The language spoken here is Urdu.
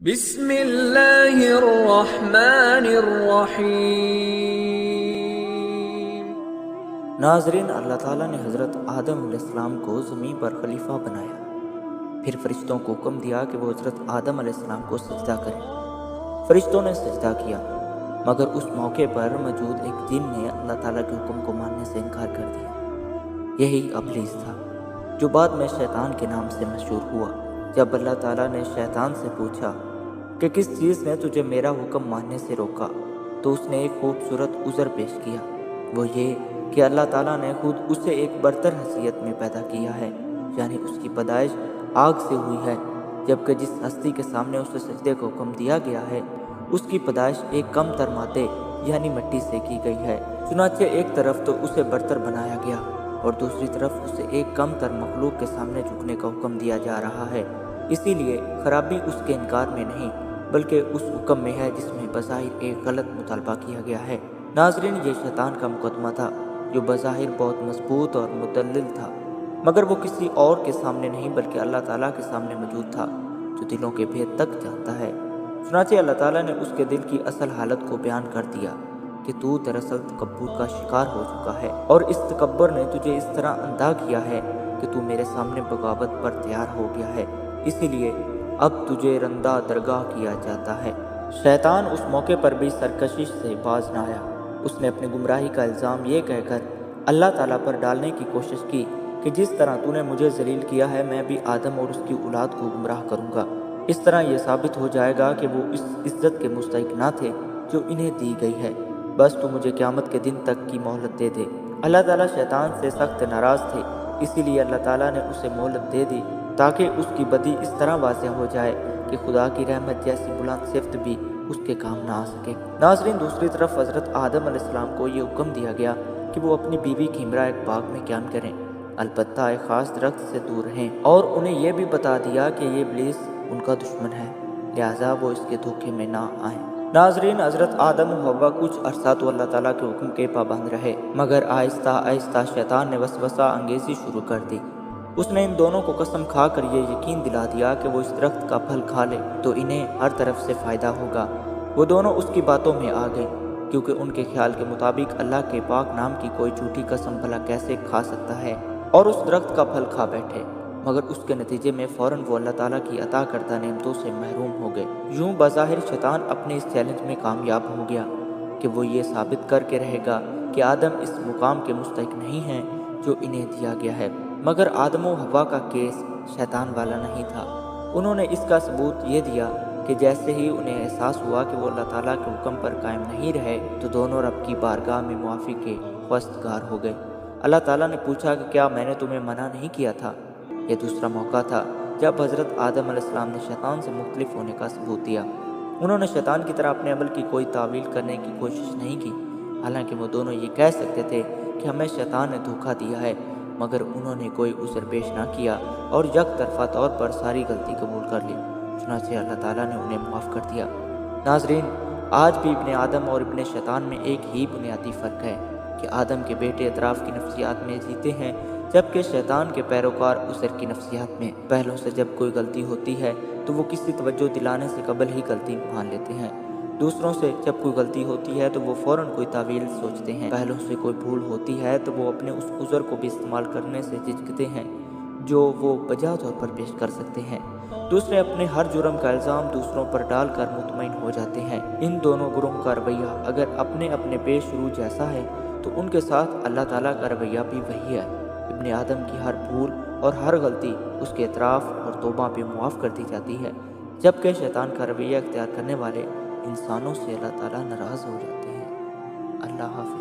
بسم اللہ الرحمن الرحیم۔ ناظرین، اللہ تعالیٰ نے حضرت آدم علیہ السلام کو زمین پر خلیفہ بنایا، پھر فرشتوں کو حکم دیا کہ وہ حضرت آدم علیہ السلام کو سجدہ کریں۔ فرشتوں نے سجدہ کیا، مگر اس موقع پر موجود ایک جن نے اللہ تعالیٰ کے حکم کو ماننے سے انکار کر دیا۔ یہی ابلیس تھا جو بعد میں شیطان کے نام سے مشہور ہوا۔ جب اللہ تعالیٰ نے شیطان سے پوچھا کہ کس چیز نے تجھے میرا حکم ماننے سے روکا، تو اس نے ایک خوبصورت عذر پیش کیا، وہ یہ کہ اللہ تعالیٰ نے خود اسے ایک برتر حیثیت میں پیدا کیا ہے، یعنی اس کی پیدائش آگ سے ہوئی ہے، جبکہ جس ہستی کے سامنے اسے سجدے کا حکم دیا گیا ہے اس کی پیدائش ایک کم تر مادے یعنی مٹی سے کی گئی ہے۔ چنانچہ ایک طرف تو اسے برتر بنایا گیا اور دوسری طرف اسے ایک کم تر مخلوق کے سامنے جھکنے کا حکم دیا جا رہا ہے۔ اسی لیے خرابی اس کے انکار میں نہیں بلکہ اس حکم میں ہے جس میں بظاہر ایک غلط مطالبہ کیا گیا ہے۔ ناظرین، یہ شیطان کا مقدمہ تھا جو بظاہر بہت مضبوط اور مدلل تھا، مگر وہ کسی اور کے سامنے نہیں بلکہ اللہ تعالیٰ کے سامنے موجود تھا جو دلوں کے بھید تک جانتا ہے۔ چنانچہ اللہ تعالیٰ نے اس کے دل کی اصل حالت کو بیان کر دیا کہ تو دراصل تکبر کا شکار ہو چکا ہے، اور اس تکبر نے تجھے اس طرح اندھا کیا ہے کہ تو میرے سامنے بغاوت پر تیار ہو گیا ہے، اسی لیے اب تجھے رندہ درگاہ کیا جاتا ہے۔ شیطان اس موقع پر بھی سرکشی سے باز نہ آیا۔ اس نے اپنی گمراہی کا الزام یہ کہہ کر اللہ تعالیٰ پر ڈالنے کی کوشش کی کہ جس طرح تو نے مجھے ذلیل کیا ہے میں بھی آدم اور اس کی اولاد کو گمراہ کروں گا۔ اس طرح یہ ثابت ہو جائے گا کہ وہ اس عزت کے مستحق نہ تھے جو انہیں دی گئی ہے، بس تو مجھے قیامت کے دن تک کی مہلت دے دے۔ اللہ تعالیٰ شیطان سے سخت ناراض تھے، اسی لیے اللہ تعالیٰ نے اسے مہلت دے دی تاکہ اس کی بدی اس طرح واضح ہو جائے کہ خدا کی رحمت جیسی بلند صفت بھی اس کے کام نہ آ سکے۔ ناظرین، دوسری طرف حضرت آدم علیہ السلام کو یہ حکم دیا گیا کہ وہ اپنی بیوی کی ہمراہ ایک باغ میں قیام کریں، البتہ ایک خاص درخت سے دور رہیں، اور انہیں یہ بھی بتا دیا کہ یہ ابلیس ان کا دشمن ہے، لہٰذا وہ اس کے دھوکے میں نہ آئیں۔ ناظرین، حضرت آدم و حوا کچھ عرصہ تو اللہ تعالیٰ کے حکم کے پابند رہے، مگر آہستہ آہستہ شیطان نے وسوسہ انگیزی شروع کر دی۔ اس نے ان دونوں کو قسم کھا کر یہ یقین دلا دیا کہ وہ اس درخت کا پھل کھا لے تو انہیں ہر طرف سے فائدہ ہوگا۔ وہ دونوں اس کی باتوں میں آ گئے، کیونکہ ان کے خیال کے مطابق اللہ کے پاک نام کی کوئی جھوٹی قسم بھلا کیسے کھا سکتا ہے، اور اس درخت کا پھل کھا بیٹھے، مگر اس کے نتیجے میں فوراً وہ اللہ تعالیٰ کی عطا کردہ نعمتوں سے محروم ہو گئے۔ یوں بظاہر شیطان اپنے اس چیلنج میں کامیاب ہو گیا کہ وہ یہ ثابت کر کے رہے گا کہ آدم اس مقام کے مستحق نہیں ہیں جو انہیں دیا گیا ہے، مگر آدم و حوا کا کیس شیطان والا نہیں تھا۔ انہوں نے اس کا ثبوت یہ دیا کہ جیسے ہی انہیں احساس ہوا کہ وہ اللہ تعالیٰ کے حکم پر قائم نہیں رہے تو دونوں رب کی بارگاہ میں معافی کے خواستگار ہو گئے۔ اللہ تعالیٰ نے پوچھا کہ کیا میں نے تمہیں منع نہیں کیا تھا؟ یہ دوسرا موقع تھا جب حضرت آدم علیہ السلام نے شیطان سے مختلف ہونے کا ثبوت دیا۔ انہوں نے شیطان کی طرح اپنے عمل کی کوئی تعویل کرنے کی کوشش نہیں کی، حالانکہ وہ دونوں یہ کہہ سکتے تھے کہ ہمیں شیطان نے دھوکہ دیا ہے، مگر انہوں نے کوئی عذر پیش نہ کیا اور یک طرفہ طور پر ساری غلطی قبول کر لی، چنانچہ اللہ تعالیٰ نے انہیں معاف کر دیا۔ ناظرین، آج بھی ابن آدم اور ابن شیطان میں ایک ہی بنیادی فرق ہے کہ آدم کے بیٹے اطراف کی نفسیات میں جیتے ہیں، جبکہ شیطان کے پیروکار عذر کی نفسیات میں۔ پہلوں سے جب کوئی غلطی ہوتی ہے تو وہ کسی توجہ دلانے سے قبل ہی غلطی مان لیتے ہیں، دوسروں سے جب کوئی غلطی ہوتی ہے تو وہ فوراً کوئی تعویل سوچتے ہیں، پہلوں سے کوئی بھول ہوتی ہے تو وہ اپنے اس عذر کو بھی استعمال کرنے سے جھجکتے ہیں جو وہ بجا طور پر پیش کر سکتے ہیں۔ دوسرے اپنے ہر جرم کا الزام دوسروں پر ڈال کر مطمئن ہو جاتے ہیں۔ ان دونوں گروہوں کا رویہ اگر اپنے اپنے پیش رو جیسا ہے تو ان کے ساتھ اللہ تعالیٰ کا رویہ بھی وہی ہے۔ ابن آدم کی ہر بھول اور ہر غلطی اس کے اعتراف اور توبہ پہ معاف کر دی جاتی ہے، جبکہ شیطان کا رویہ اختیار کرنے والے انسانوں سے اللہ تعالیٰ ناراض ہو جاتے ہیں۔ اللہ حافظ۔